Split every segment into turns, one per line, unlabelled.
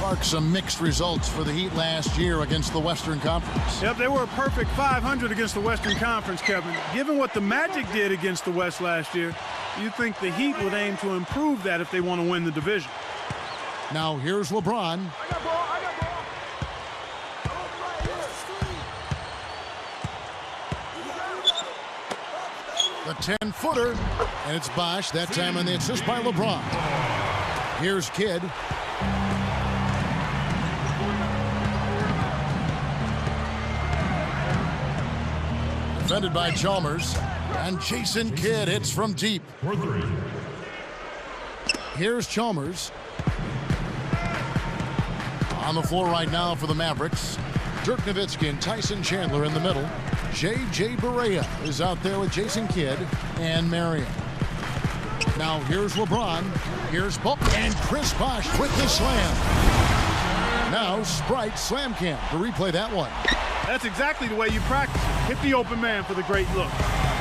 Clark, some mixed results for the Heat last year against the Western Conference.
Yep, they were a perfect 500 against the Western Conference, Kevin. Given what the Magic did against the West last year, you'd think the Heat would aim to improve that if they want to win the division.
Now here's LeBron. The 10-footer, and it's Bosh, that time on the assist by LeBron. Here's Kidd. Defended by Chalmers, and Jason Kidd hits from deep. Here's Chalmers. On the floor right now for the Mavericks. Dirk Nowitzki and Tyson Chandler in the middle. J.J. Barea is out there with Jason Kidd and Marion. Now here's LeBron. Here's Book and Chris Bosh with the slam. Now Sprite slam cam to replay that one.
That's exactly the way you practice. Hit the open man for the great look.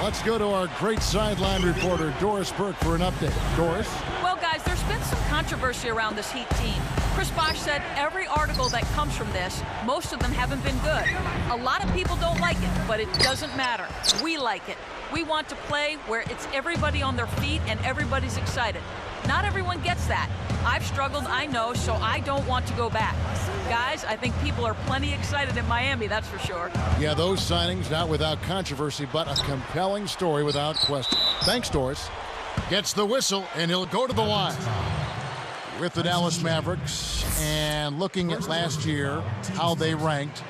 Let's go to our great sideline reporter, Doris Burke, for an update. Doris?
Well, guys, there's been some controversy around this Heat team. Chris Bosh said every article that comes from this, most of them haven't been good. A lot of people don't like it, but it doesn't matter. We like it. We want to play where it's everybody on their feet and everybody's excited. Not everyone gets that. I've struggled, I know, so I don't want to go back. Guys, I think people are plenty excited in Miami, that's for sure.
Yeah, those signings not without controversy, but a compelling story without question. Thanks, Doris. Gets the whistle, and he'll go to the line. With the Dallas Mavericks, and looking at last year, how they ranked,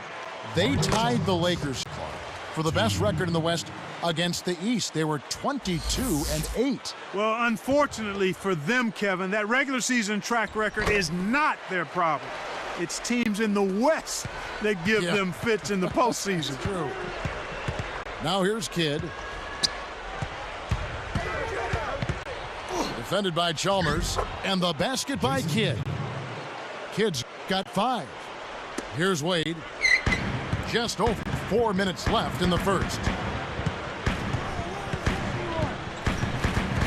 they tied the Lakers for the best record in the West against the East. They were 22-8.
Well, unfortunately for them, Kevin, that regular season track record is not their problem. It's teams in the West that give them fits in the postseason.
True. Now here's Kidd. Defended by Chalmers, and the basket by Kidd. Kidd's got 5. Here's Wade. Just over 4 minutes left in the first.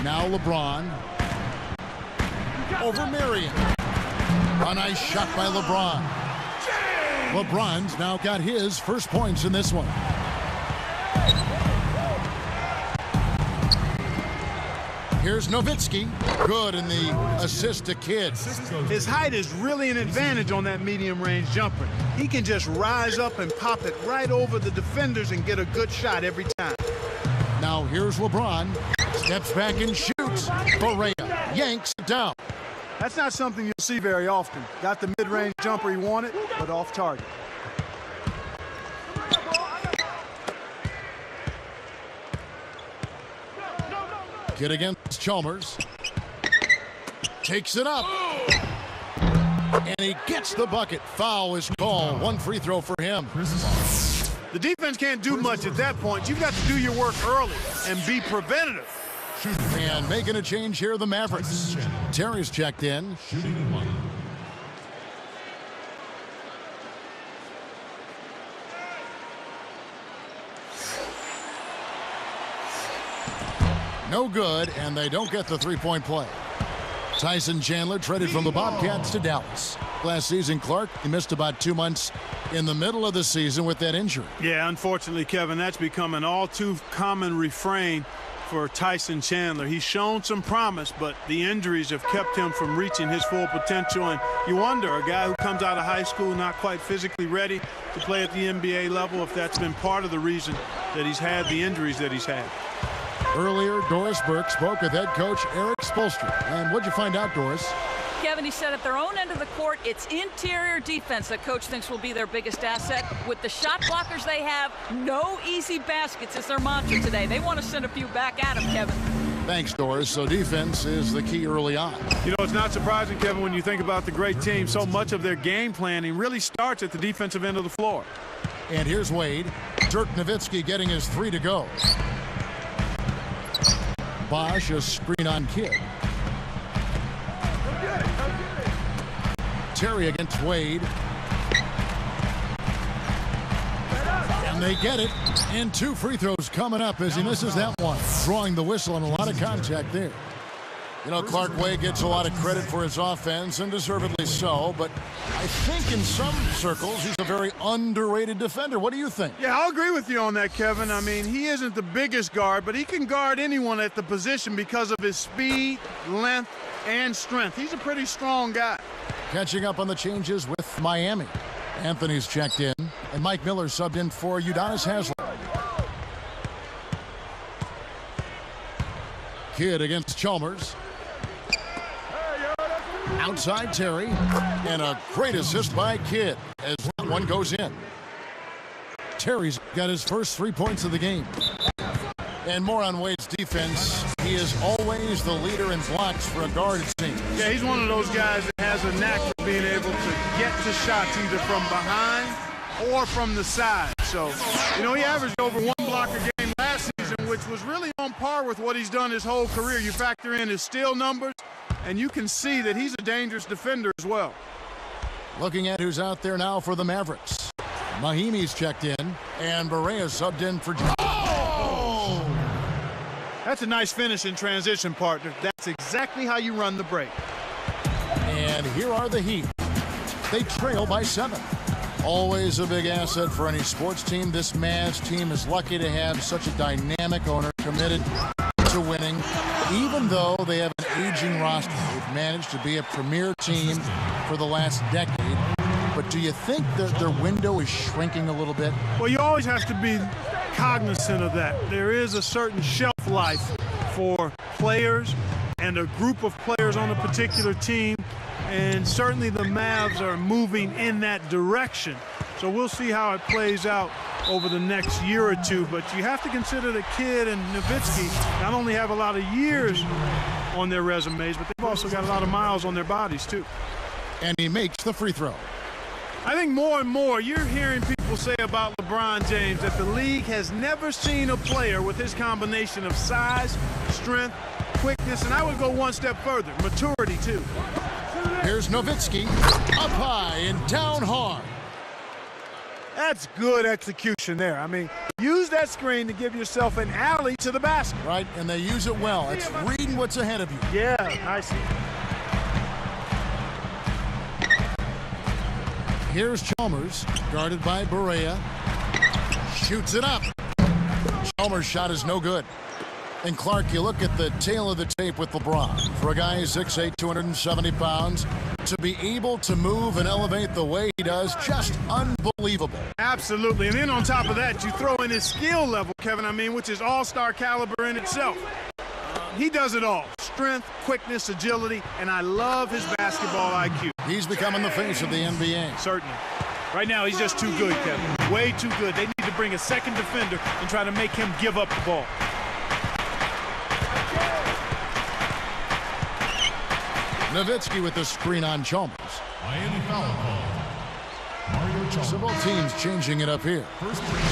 Now LeBron. Over Marion. A nice shot by LeBron. LeBron's now got his first points in this one. Here's Nowitzki. Good in the assist to Kidd.
His height is really an advantage on that medium-range jumper. He can just rise up and pop it right over the defenders and get a good shot every time.
Now here's LeBron. Steps back and shoots. Barea yanks it down.
That's not something you'll see very often. Got the mid-range jumper he wanted, but off target.
Kidd against Chalmers. Takes it up. And he gets the bucket. Foul is called. One free throw for him.
The defense can't do much at that point. You've got to do your work early and be preventative.
And making a change here, the Mavericks. Terry's checked in. No good, and they don't get the three-point play. Tyson Chandler traded from the Bobcats to Dallas. Last season, Clark, he missed about 2 months in the middle of the season with that injury.
Yeah, unfortunately, Kevin, that's become an all-too-common refrain for Tyson Chandler. He's shown some promise, but the injuries have kept him from reaching his full potential. And you wonder, a guy who comes out of high school not quite physically ready to play at the NBA level, if that's been part of the reason that he's had the injuries that he's had.
Earlier, Doris Burke spoke with head coach Eric Spoelstra. And what'd you find out, Doris?
Kevin, he said at their own end of the court, it's interior defense that coach thinks will be their biggest asset. With the shot blockers they have, no easy baskets is their mantra today. They want to send a few back at him, Kevin.
Thanks, Doris. So defense is the key early on.
You know, it's not surprising, Kevin, when you think about the great team. So much of their game planning really starts at the defensive end of the floor.
And here's Wade. Dirk Nowitzki getting his 3 to go. Bosh, a screen on Kidd. Terry against Wade. And they get it. And 2 free throws coming up as he misses that one. Drawing the whistle and a lot of contact there. You know, Clark Way gets a lot of credit for his offense, and deservedly so, but I think in some circles he's a very underrated defender. What do you think?
Yeah, I'll agree with you on that, Kevin. I mean, he isn't the biggest guard, but he can guard anyone at the position because of his speed, length, and strength. He's a pretty strong guy.
Catching up on the changes with Miami. Anthony's checked in, and Mike Miller subbed in for Udonis Haslem. Kidd against Chalmers. Outside Terry, and a great assist by Kidd as that one goes in. Terry's got his first 3 points of the game. And more on Wade's defense. He is always the leader in blocks for a guard, it seems.
Yeah, he's one of those guys that has a knack for being able to get to shots either from behind or from the side. So, you know, he averaged over 1 block a game last season, which was really on par with what he's done his whole career. You factor in his steal numbers, and you can see that he's a dangerous defender as well.
Looking at who's out there now for the Mavericks. Mahimi's checked in, and Barea subbed in for... Oh!
That's a nice finish in transition, partner. That's exactly how you run the break.
And here are the Heat. They trail by 7. Always a big asset for any sports team. This Mavs team is lucky to have such a dynamic owner committed to winning. Even though they have an aging roster, they've managed to be a premier team for the last decade. But do you think that their window is shrinking a little bit?
Well, you always have to be cognizant of that. There is a certain shelf life for players and a group of players on a particular team, and certainly the Mavs are moving in that direction. So we'll see how it plays out over the next year or two, but you have to consider that Kidd and Nowitzki not only have a lot of years on their resumes, but they've also got a lot of miles on their bodies too.
And he makes the free throw.
I think more and more you're hearing people say about LeBron James that the league has never seen a player with his combination of size, strength, quickness, and I would go one step further, maturity too.
Here's Nowitzki, up high and down hard.
That's good execution there. I mean, use that screen to give yourself an alley to the basket.
Right, and they use it well. It's reading what's ahead of you.
Yeah, I see.
Here's Chalmers, guarded by Barea. Shoots it up. Chalmers' shot is no good. And Clark, you look at the tail of the tape with LeBron. For a guy who's 6'8", 270 pounds, to be able to move and elevate the way he does, just unbelievable.
Absolutely. And then on top of that, you throw in his skill level, Kevin, which is all-star caliber in itself. He does it all. Strength, quickness, agility, and I love his basketball IQ.
He's becoming the face of the NBA.
Certainly. Right now, he's just too good, Kevin. Way too good. They need to bring a second defender and try to make him give up the ball.
Nowitzki with the screen on Chalmers.
Miami foul call. Mario Chalmers.
Several teams changing it up here.
First break.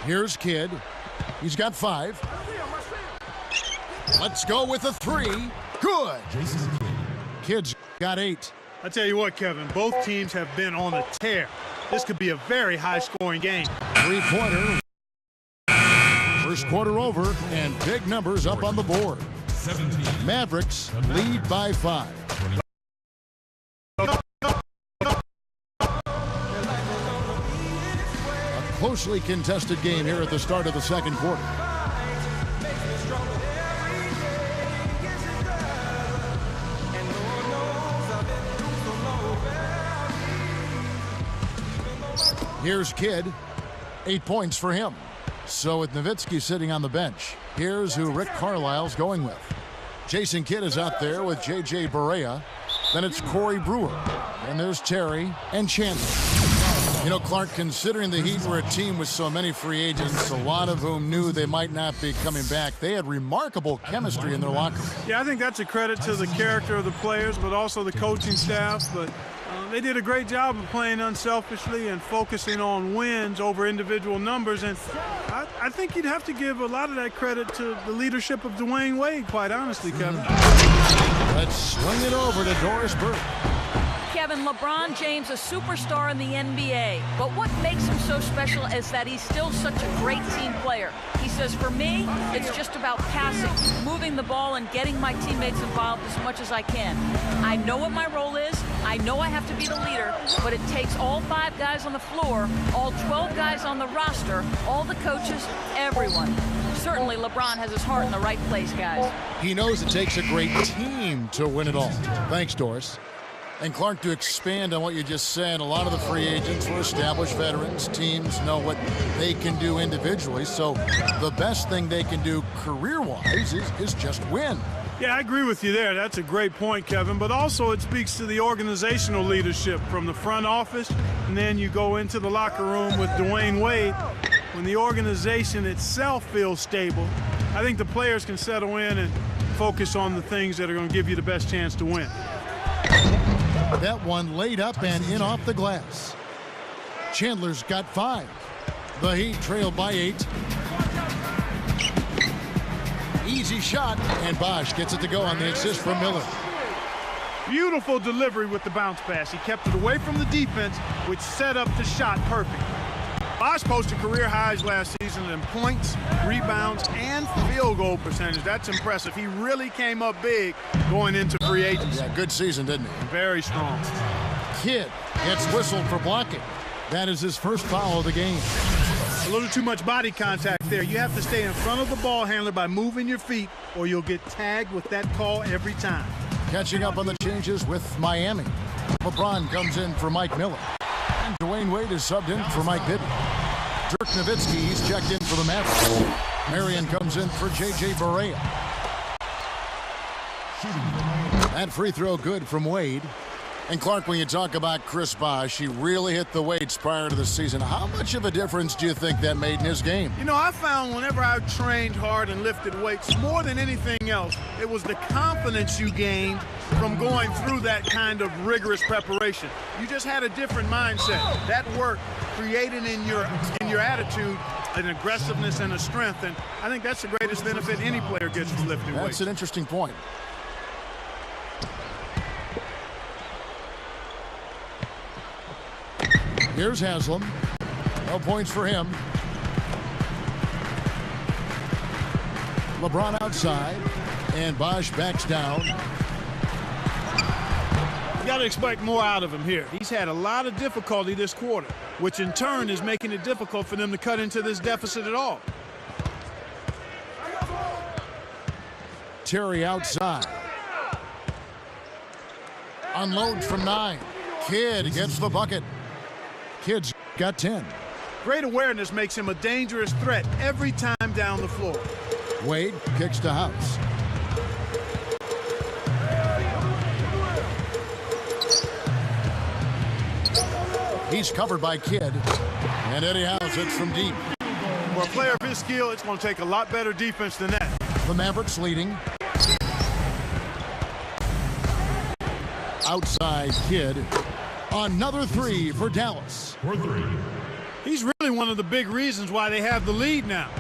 Here's Kidd. He's got 5. Let's go with a 3. Good.
Jason Kidd.
Kidd's got 8.
I tell you what, Kevin, both teams have been on a tear. This could be a very high-scoring game.
3-pointer. First quarter over, and big numbers up on the board.
17.
Mavericks lead by 5. A closely contested game here at the start of the second quarter. Here's Kidd. 8 points for him. So with Nowitzki sitting on the bench, here's who Rick Carlisle's going with. Jason Kidd is out there with J.J. Barea. Then it's Corey Brewer. And there's Terry and Chandler. You know, Clark, considering the Heat were a team with so many free agents, a lot of whom knew they might not be coming back, they had remarkable chemistry in their locker room.
Yeah, I think that's a credit to the character of the players, but also the coaching staff. But they did a great job of playing unselfishly and focusing on wins over individual numbers. And I think you'd have to give a lot of that credit to the leadership of Dwayne Wade, quite honestly, Kevin.
Let's swing it over to Doris Burke.
Kevin, LeBron James, a superstar in the NBA. But what makes him so special is that he's still such a great team player. He says, for me, it's just about passing, moving the ball, and getting my teammates involved as much as I can. I know what my role is. I know I have to be the leader, but it takes all 5 guys on the floor, all 12 guys on the roster, all the coaches, everyone. Certainly, LeBron has his heart in the right place, guys.
He knows it takes a great team to win it all. Thanks, Doris. And Clark, to expand on what you just said, a lot of the free agents were established veterans. Teams know what they can do individually, so the best thing they can do career-wise is just win.
Yeah, I agree with you there. That's a great point, Kevin. But also it speaks to the organizational leadership from the front office, and then you go into the locker room with Dwayne Wade. When the organization itself feels stable, I think the players can settle in and focus on the things that are going to give you the best chance to win.
That one laid up and in off the glass. Chandler's got 5. The Heat trail by 8. Easy shot, and Bosch gets it to go on the assist from Miller.
Beautiful delivery with the bounce pass. He kept it away from the defense, which set up the shot perfect. Bosch posted career highs last season in points, rebounds, and field goal percentage. That's impressive. He really came up big going into free agency.
Yeah, good season, didn't he?
Very strong.
Kidd gets whistled for blocking. That is his first foul of the game.
A little too much body contact there. You have to stay in front of the ball handler by moving your feet, or you'll get tagged with that call every time.
Catching up on the changes with Miami. LeBron comes in for Mike Miller. And Dwayne Wade is subbed in for Mike Bibby. Dirk Nowitzki, he's checked in for the Mavericks. Marion comes in for J.J. Barea. That free throw good from Wade. And Clark, when you talk about Chris Bosh, he really hit the weights prior to the season. How much of a difference do you think that made in his game?
You know, I found whenever I trained hard and lifted weights, more than anything else, it was the confidence you gained from going through that kind of rigorous preparation. You just had a different mindset. That work created in your attitude an aggressiveness and a strength, and I think that's the greatest benefit any player gets from lifting weights.
That's an interesting point. Here's Haslam. No points for him. LeBron outside, and Bosh backs down.
You got to expect more out of him here. He's had a lot of difficulty this quarter, which in turn is making it difficult for them to cut into this deficit at all.
Terry outside. Unload from 9. Kidd gets the bucket. Kidd's got 10.
Great awareness makes him a dangerous threat every time down the floor.
Wade kicks to House. He's covered by Kidd. And Eddie House hits from deep.
For a player of his skill, it's going to take a lot better defense than that.
The Mavericks leading. Outside Kidd. Another 3 for Dallas.
For 3.
He's really one of the big reasons why they have the lead now.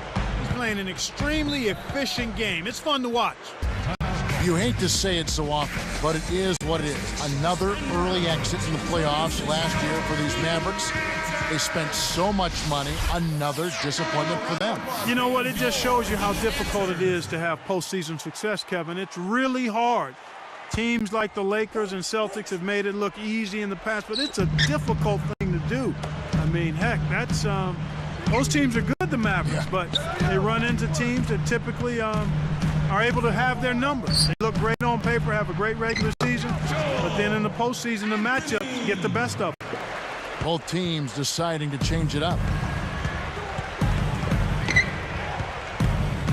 He's playing an extremely efficient game. It's fun to watch.
You hate to say it so often, but it is what it is. Another early exit in the playoffs last year for these Mavericks. They spent so much money. Another disappointment for them.
You know what? It just shows you how difficult it is to have postseason success, Kevin. It's really hard. Teams like the Lakers and Celtics have made it look easy in the past, but it's a difficult thing to do. I mean, heck, that's those teams are good, the Mavericks, but they run into teams that typically are able to have their numbers. They look great on paper, have a great regular season, but then in the postseason, the matchups get the best of them.
Both teams deciding to change it up.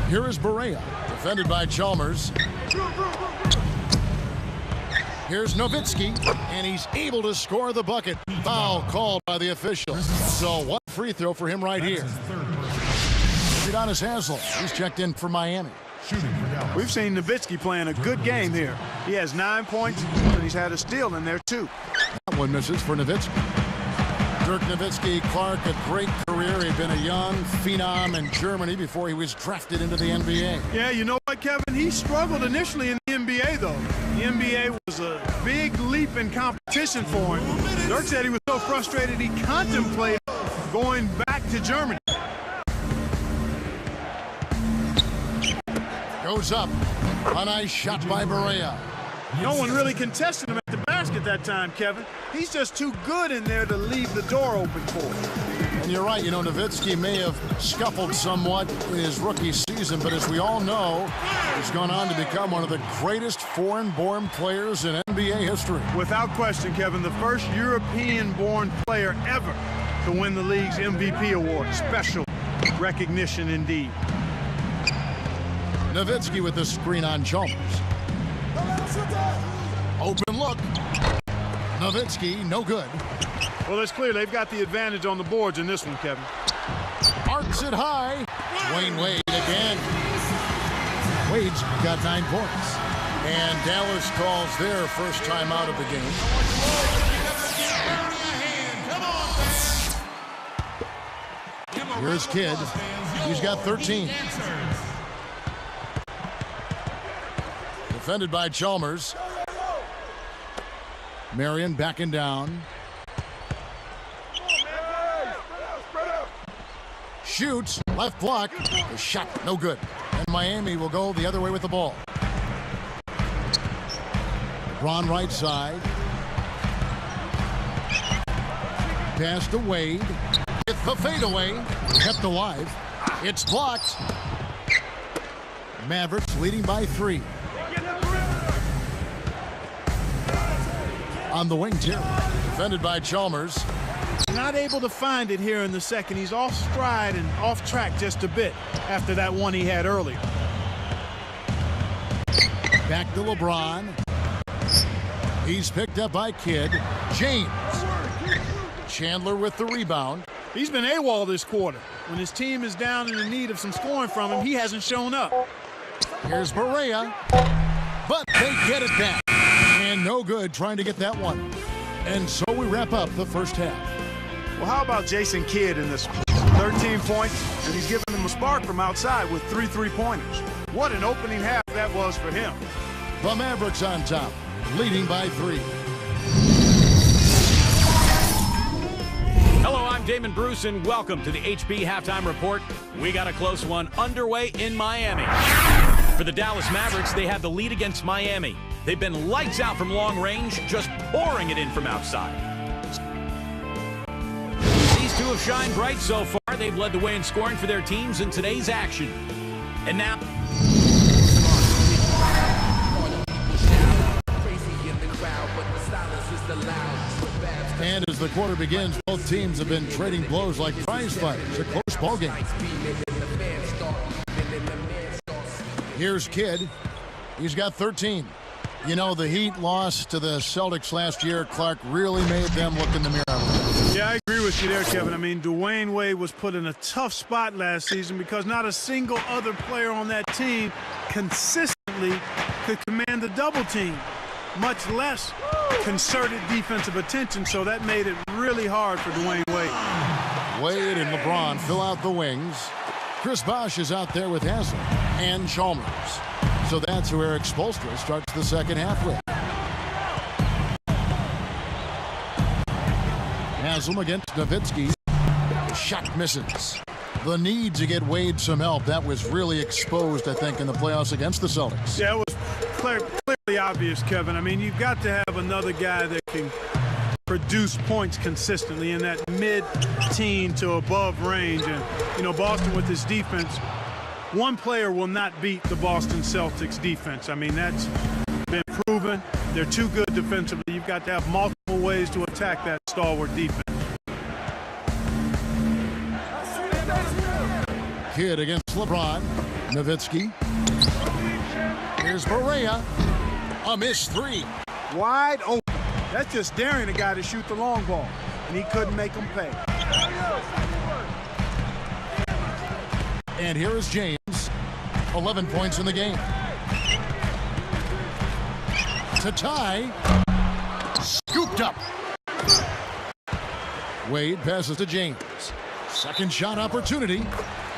Here is Barea, defended by Chalmers. Here's Nowitzki, and he's able to score the bucket. Foul called by the official. So one free throw for him right here. Udonis Haslem, he's checked in for Miami.
Shooting for Dallas.
We've seen Nowitzki playing a good game here. He has 9 points, and he's had a steal in there, too.
That one misses for Nowitzki. Dirk Nowitzki, Clark, a great career. He'd been a young phenom in Germany before he was drafted into the NBA.
Yeah, you know what, Kevin? He struggled initially in the NBA, though. The NBA was a big leap in competition for him. Dirk said he was so frustrated he contemplated going back to Germany.
Goes up. A nice shot by Barea.
No one really contested him at the basket that time, Kevin. He's just too good in there to leave the door open for him.
And you're right, you know, Nowitzki may have scuffled somewhat in his rookie season, but as we all know, he's gone on to become one of the greatest foreign-born players in NBA history.
Without question, Kevin, the first European-born player ever to win the league's MVP award. Special recognition indeed.
Nowitzki with the screen on Chalmers. Open look. Nowitzki, no good.
Well, it's clear they've got the advantage on the boards in this one, Kevin.
Arcs it high. Dwayne Wade again. Wade's got 9 points. And Dallas calls their first time out of the game. Here's Kidd. He's got 13. Defended by Chalmers. Marion backing down. Shoots, left block, the shot, no good. And Miami will go the other way with the ball. LeBron right side. Pass to Wade. With the fadeaway, kept alive. It's blocked. Mavericks leading by 3. On the wing, Terry. Defended by Chalmers.
Not able to find it here in the second. He's off stride and off track just a bit after that one he had earlier.
Back to LeBron. He's picked up by Kidd. James. Chandler with the rebound.
He's been AWOL this quarter. When his team is down and in need of some scoring from him, he hasn't shown up.
Here's Barea. But they get it back. And no good trying to get that one. And so we wrap up the first half.
Well, how about Jason Kidd in this one? 13 points, and he's giving them a spark from outside with 3 3-pointers. What an opening half that was for him.
The Mavericks on top, leading by 3.
Hello, I'm Damon Bruce, and welcome to the HB Halftime Report. We got a close one underway in Miami. For the Dallas Mavericks, they have the lead against Miami. They've been lights out from long range, just pouring it in from outside. These two have shined bright so far. They've led the way in scoring for their teams in today's action. And now...
And as the quarter begins, both teams have been trading blows like prize fighters. A close ball game. Here's Kidd. He's got 13. You know, the Heat lost to the Celtics last year. Clark really made them look in the mirror.
Yeah, I agree with you there, Kevin. I mean, Dwayne Wade was put in a tough spot last season because not a single other player on that team consistently could command the double team, much less concerted defensive attention, so that made it really hard for Dwayne Wade.
Wade and LeBron fill out the wings. Chris Bosh is out there with Haslem and Chalmers. So that's who Eric Spoelstra starts the second half with. Haslem against Nowitzki. Shot misses. The need to get Wade some help. That was really exposed, I think, in the playoffs against the Celtics.
Yeah, it was clearly obvious, Kevin. I mean, you've got to have another guy that can produce points consistently in that mid-teen to above range. And, you know, Boston with his defense, one player will not beat the Boston Celtics defense. I mean, that's been proven. They're too good defensively. You've got to have multiple ways to attack that stalwart defense.
Kidd against LeBron. Nowitzki. Here's Barea. A missed 3.
Wide open. That's just daring a guy to shoot the long ball, and he couldn't make him pay.
And here is James. 11 points in the game. To tie. Scooped up. Wade passes to James. Second shot opportunity.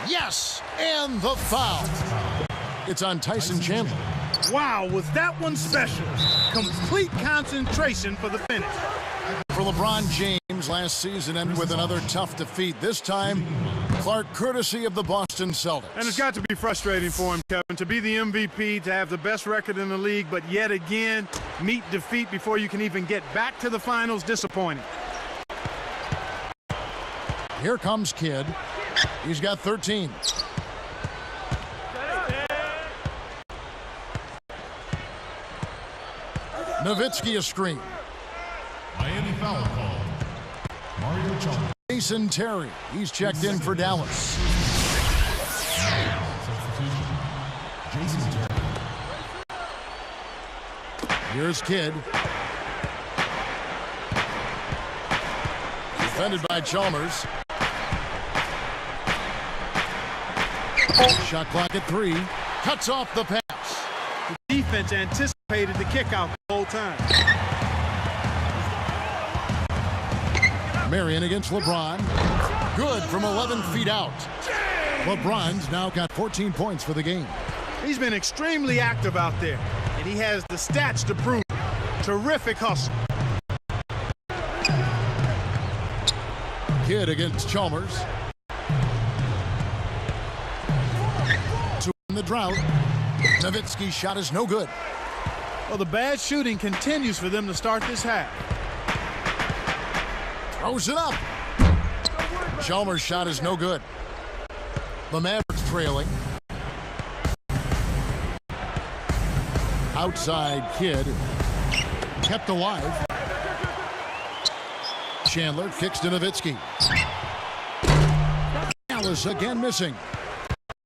Yes! And the foul. It's on Tyson Chandler.
Wow, was that one special? Complete concentration for the finish.
For LeBron James, last season ended with another tough defeat. This time, Clark, courtesy of the Boston Celtics.
And it's got to be frustrating for him, Kevin, to be the MVP, to have the best record in the league, but yet again, meet defeat before you can even get back to the finals. Disappointing.
Here comes Kidd. He's got 13. Nowitzki a screen.
Miami foul call. Mario Chalmers.
Jason Terry. He's checked in for Dallas.
Substitution. Jason Terry.
Here's Kidd. Defended by Chalmers. Shot clock at 3. Cuts off the pass.
The defense anticipated the kick out the whole time.
Marion against LeBron. Good from 11 feet out. LeBron's now got 14 points for the game.
He's been extremely active out there, and he has the stats to prove it. Terrific hustle.
Kidd against Chalmers. To win the drought. Nowitzki's shot is no good.
Well, the bad shooting continues for them to start this half.
Throws it up. Chalmers' shot is no good. The Mavericks trailing. Outside Kidd. Kept alive. Chandler kicks to Nowitzki. Dallas again missing.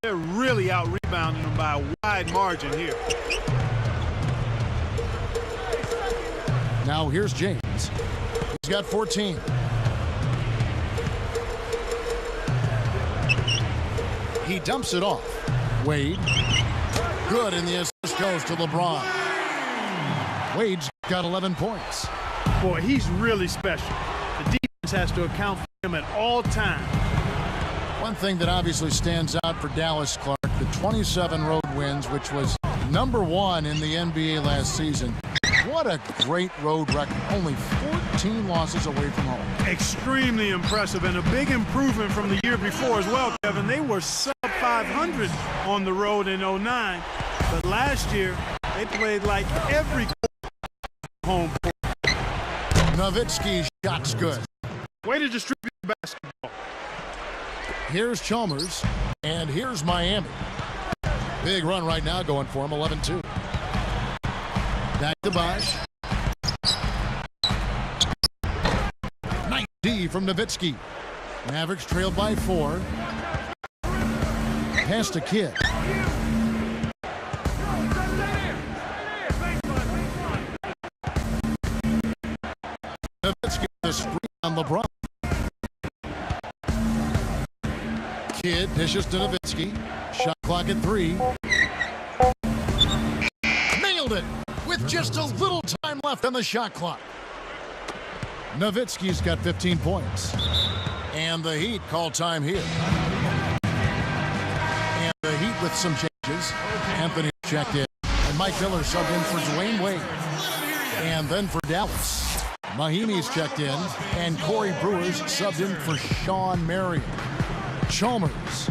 They're really out-rebounding them by a wide margin here.
Now here's James. He's got 14. He dumps it off. Wade. Good, and the assist goes to LeBron. Wade's got 11 points.
Boy, he's really special. The defense has to account for him at all times.
One thing that obviously stands out for Dallas, Clark, the 27 road wins, which was #1 in the NBA last season. What a great road record. Only 14 losses away from home.
Extremely impressive, and a big improvement from the year before as well, Kevin. They were sub 500 on the road in 09, but last year they played like every home court.
Nowitzki's shot's good.
Way to distribute the basketball.
Here's Chalmers, and here's Miami. Big run right now going for him, 11-2. Back to Bosh. Nice D from Nowitzki. Mavericks trailed by 4. Pass to Kidd. Nowitzki with a screen on LeBron. Kidd dishes to Nowitzki. Shot clock at 3. Nailed it with just a little time left on the shot clock. Nowitzki's got 15 points. And the Heat call time here. And the Heat with some changes. Anthony checked in. And Mike Miller subbed in for Dwayne Wade. And then for Dallas, Mahimi's checked in. And Corey Brewer's subbed in for Sean Marion. Chalmers.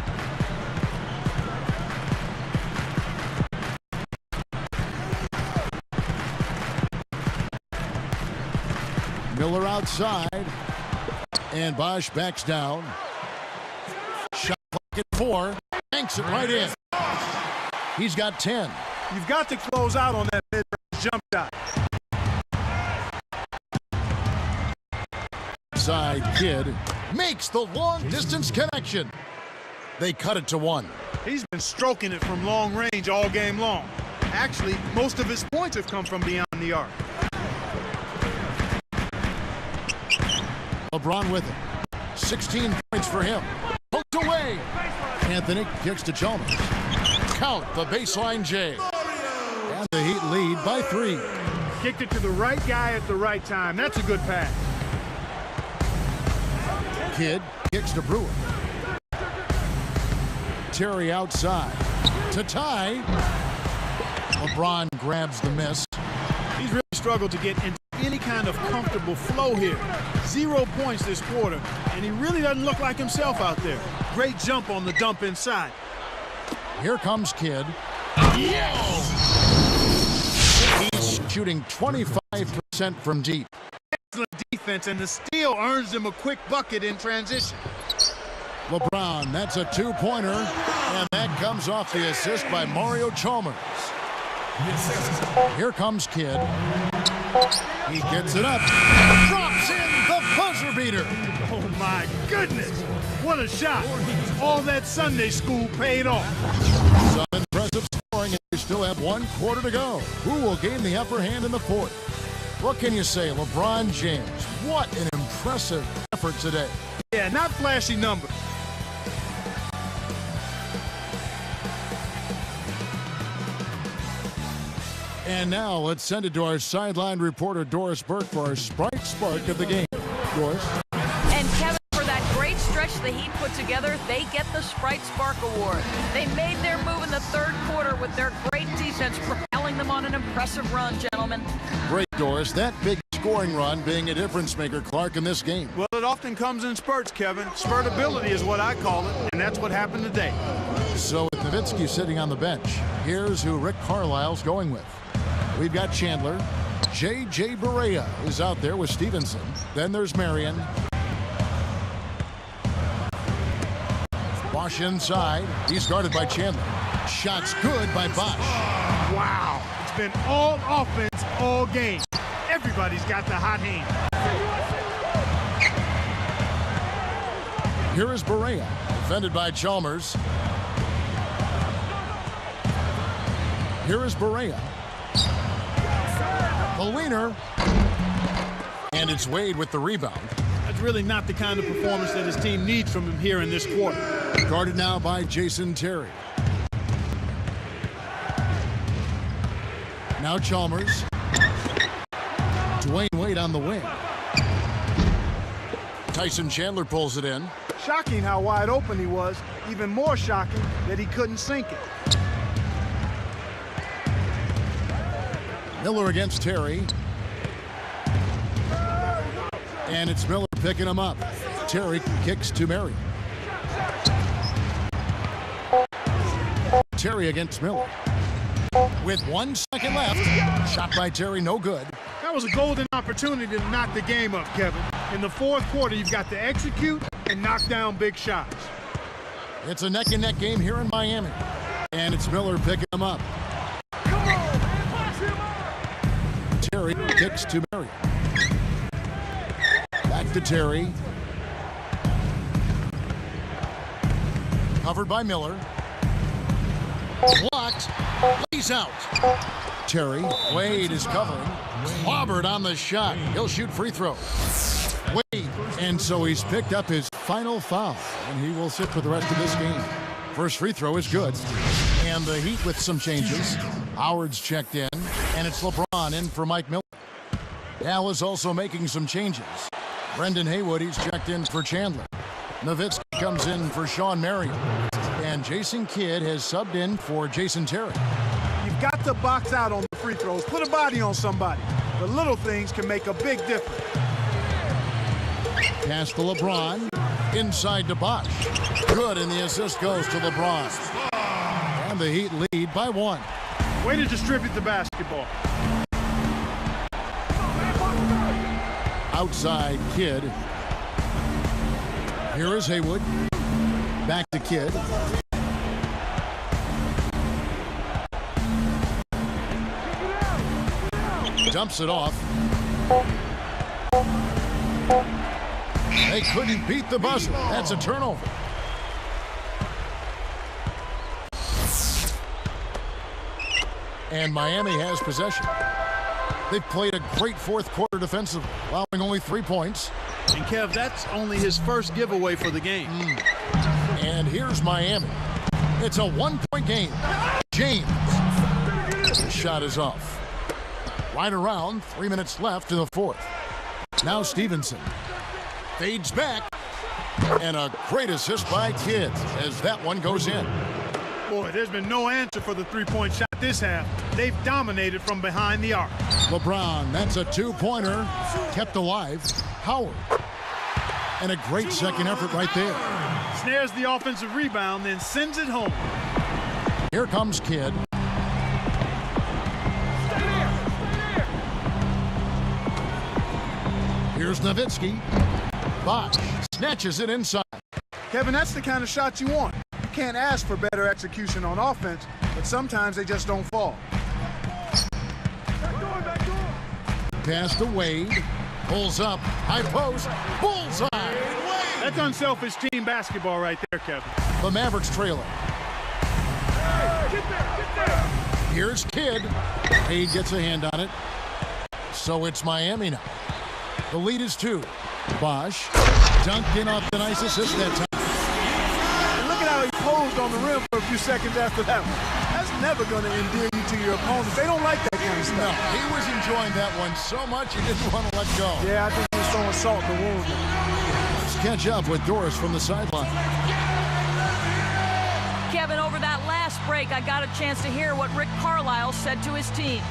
Miller outside. And Bosh backs down. Shot clock at 4. Banks it right in. He's got 10.
You've got to close out on that mid-range jump shot.
Side Kidd makes the long-distance connection. They cut it to 1.
He's been stroking it from long range all game long. Actually, most of his points have come from beyond the arc.
LeBron with it. 16 points for him. Poked away. Anthony kicks to Chalmers. Count the baseline J. And the Heat lead by 3.
Kicked it to the right guy at the right time. That's a good pass.
Kidd kicks to Brewer. Terry outside to tie. LeBron grabs the miss.
He's really struggled to get into any kind of comfortable flow here. 0 points this quarter, and he really doesn't look like himself out there. Great jump on the dump inside.
Here comes Kidd. Yes! He's shooting 25% from deep.
Excellent defense, and the steal earns him a quick bucket in transition.
LeBron, that's a two-pointer, and that comes off the assist by Mario Chalmers. Here comes Kidd. He gets it up. Drops in the buzzer beater.
Oh, my goodness. What a shot. All that Sunday school paid off.
Some impressive scoring, and we still have 1 quarter to go. Who will gain the upper hand in the fourth? What can you say, LeBron James? What an impressive effort today.
Yeah, not flashy numbers.
And now let's send it to our sideline reporter, Doris Burke, for our Sprite Spark of the game. Doris.
And Kevin, for that great stretch the Heat put together, they get the Sprite Spark Award. They made their move in the third quarter with their great defense, propelling them on an impressive run, gentlemen.
Great, Doris. That big scoring run being a difference maker, Clark, in this game.
Well, it often comes in spurts, Kevin. Spurtability is what I call it, and that's what happened today.
So with Nowitzki sitting on the bench, here's who Rick Carlisle's going with. We've got Chandler. J.J. Barea is out there with Stevenson. Then there's Marion. Bosch inside. He's guarded by Chandler. Shots good by Bosch.
Wow. It's been all offense all game. Everybody's got the hot hand.
Here is Barea, defended by Chalmers. Here is Barea. The wiener. And it's Wade with the rebound.
That's really not the kind of performance that his team needs from him here in this quarter.
Guarded now by Jason Terry. Now Chalmers. Dwayne Wade on the wing. Tyson Chandler pulls it in.
Shocking how wide open he was. Even more shocking that he couldn't sink it.
Miller against Terry. And it's Miller picking him up. Terry kicks to Marion. Terry against Miller. With 1 second left. Shot by Terry, no good.
That was a golden opportunity to knock the game up, Kevin. In the fourth quarter, you've got to execute and knock down big shots.
It's a neck-and-neck game here in Miami. And it's Miller picking him up. Terry kicks to Marion. Back to Terry. Covered by Miller. Blocked. Lays out. Terry. Wade is covering. Clobbered on the shot. He'll shoot free throw. Wade. And so he's picked up his final foul. And he will sit for the rest of this game. First free throw is good. And the Heat with some changes. Howard's checked in. And it's LeBron in for Mike Miller. Dallas also making some changes. Brendan Haywood, he's checked in for Chandler. Nowitzki comes in for Sean Marion. And Jason Kidd has subbed in for Jason Terry.
You've got to box out on the free throws. Put a body on somebody. The little things can make a big difference.
Pass to LeBron. Inside to Bosch. Good, and the assist goes to LeBron. And the Heat lead by 1.
Way to distribute the basketball.
Outside Kidd. Here is Haywood. Back to Kidd. Dumps it off. They couldn't beat the buzzer. That's a turnover. And Miami has possession. They've played a great fourth quarter defensively, allowing only 3 points.
And Kev, that's only his first giveaway for the game.
And here's Miami. It's a 1-point game. James. The shot is off. Right around, 3 minutes left in the fourth. Now Stevenson. Fades back. And a great assist by Kidd as that one goes in.
Boy, there's been no answer for the three-point shot this half. they've dominated from behind the arc.
LeBron, that's a two-pointer, kept alive. Howard. And a great second effort right there.
Snares the offensive rebound, then sends it home.
Here comes Kidd. Here's Nowitzki. Bosch snatches it inside.
Kevin, that's the kind of shot you want. You can't ask for better execution on offense, but sometimes they just don't fall.
Pass to Wade. Pulls up. High post. Bullseye. Wade.
That's unselfish team basketball right there, Kevin.
The Mavericks trailer. Here's Kidd. Wade gets a hand on it. So it's Miami now. The lead is 2. Bosch dunked in off the nice assist that time.
And look at how he posed on the rim for a few seconds after that one. That's never going to endear you to your opponents. They don't like that kind of stuff.
No, he was enjoying that one so much he didn't want to let go.
Yeah, I think he was throwing salt in the wound.
Let's catch up with Doris from the sideline.
Kevin, over that last break, I got a chance to hear what Rick Carlisle said to his team.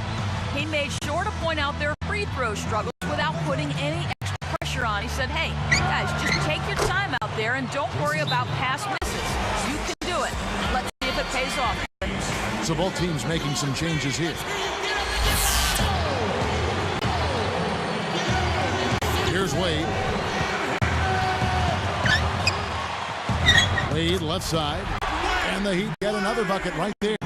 He made sure to point out their free throw struggles without putting any extra pressure on. He said, hey, guys, just take your time out there and don't worry about pass misses. You can do it. Let's see if it pays off.
So both teams making some changes here. Here's Wade. Wade left side. And the Heat get another bucket right there.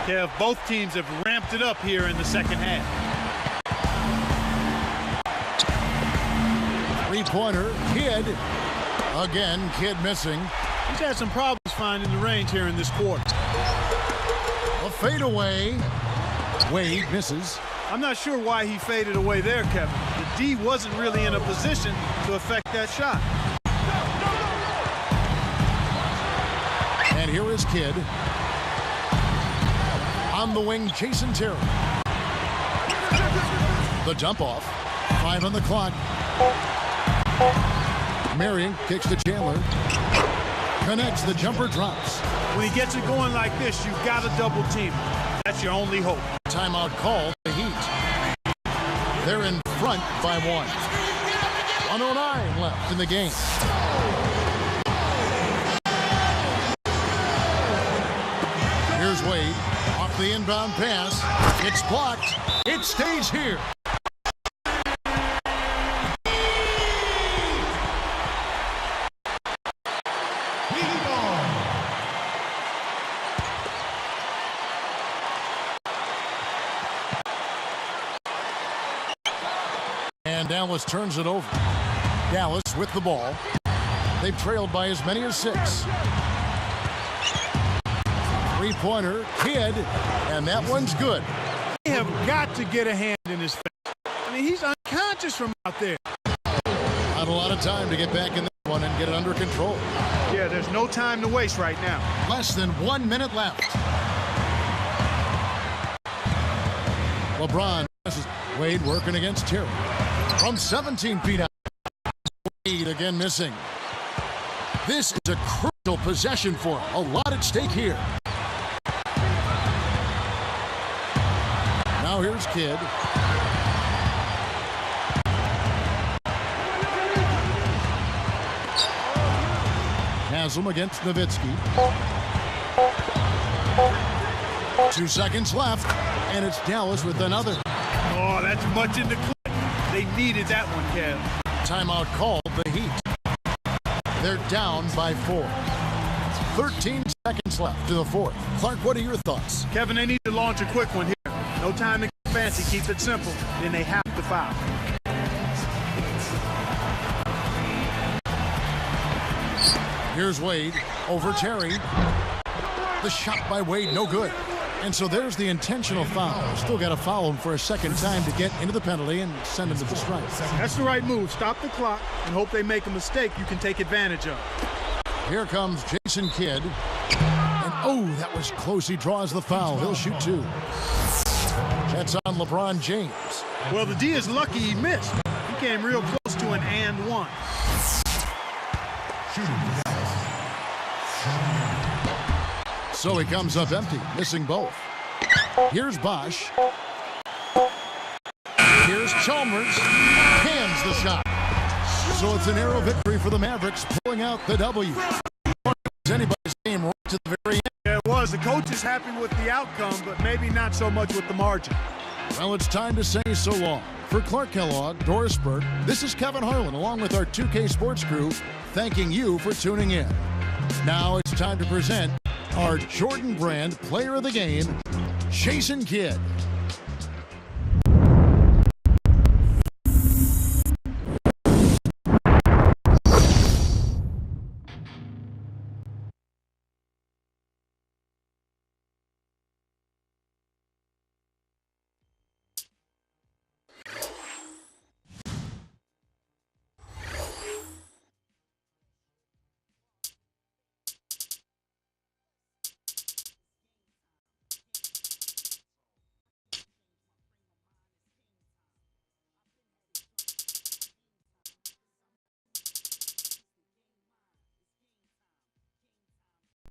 Kev, both teams have ramped it up here in the second half.
Three-pointer, Kidd. Again, Kidd missing.
He's had some problems finding the range here in this quarter.
A fadeaway. Wade misses.
I'm not sure why he faded away there, Kevin. The D wasn't really in a position to affect that shot.
And here is Kidd. On the wing, Jason Terry. The jump off. 5 on the clock. Marion kicks to Chandler. Connects, the jumper drops.
When he gets it going like this, you've got to double team him. That's your only hope.
Timeout called, the Heat. They're in front by 1. 1:09 left in the game. Here's Wade. Off the inbound pass. It's blocked. It stays here. And Dallas turns it over. Dallas with the ball. They've trailed by as many as 6. Three-pointer, Kidd, and that one's good.
They have got to get a hand in his face. I mean, he's unconscious from out there.
Not a lot of time to get back in that one and get it under control.
Yeah, there's no time to waste right now.
Less than 1 minute left. LeBron passes. Wade working against Terry. From 17 feet out. Wade again missing. This is a crucial possession for him. A lot at stake here. Now here's Kidd. Haslam against Nowitzki. 2 seconds left, and it's Dallas with another.
Oh, that's much in the clip. They needed that one, Kev.
Timeout called, the Heat. They're down by 4. 13 seconds left to the 4th. Clark, what are your thoughts?
Kevin, they need to launch a quick one here. No time to get fancy. Keep it simple. Then they have to foul.
Here's Wade over Terry. The shot by Wade, no good. And so there's the intentional foul. Still got to foul him for a second time to get into the penalty and send him to the strike.
That's the right move. Stop the clock and hope they make a mistake you can take advantage of.
Here comes Jason Kidd. And oh, that was close. He draws the foul. He'll shoot 2. That's on LeBron James.
Well, the D is lucky he missed. He came real close to an and 1.
So he comes up empty, missing both. Here's Bosch. Here's Chalmers. Hands the shot. So it's a narrow victory for the Mavericks, pulling out the W. Anybody's game right to the very end.
Yeah, it was. The coach is happy with the outcome, but maybe not so much with the margin.
Well, it's time to say so long. For Clark Kellogg, Doris Burke, this is Kevin Harlan, along with our 2K Sports crew, thanking you for tuning in. Now it's time to present our Jordan Brand Player of the Game, Jason Kidd.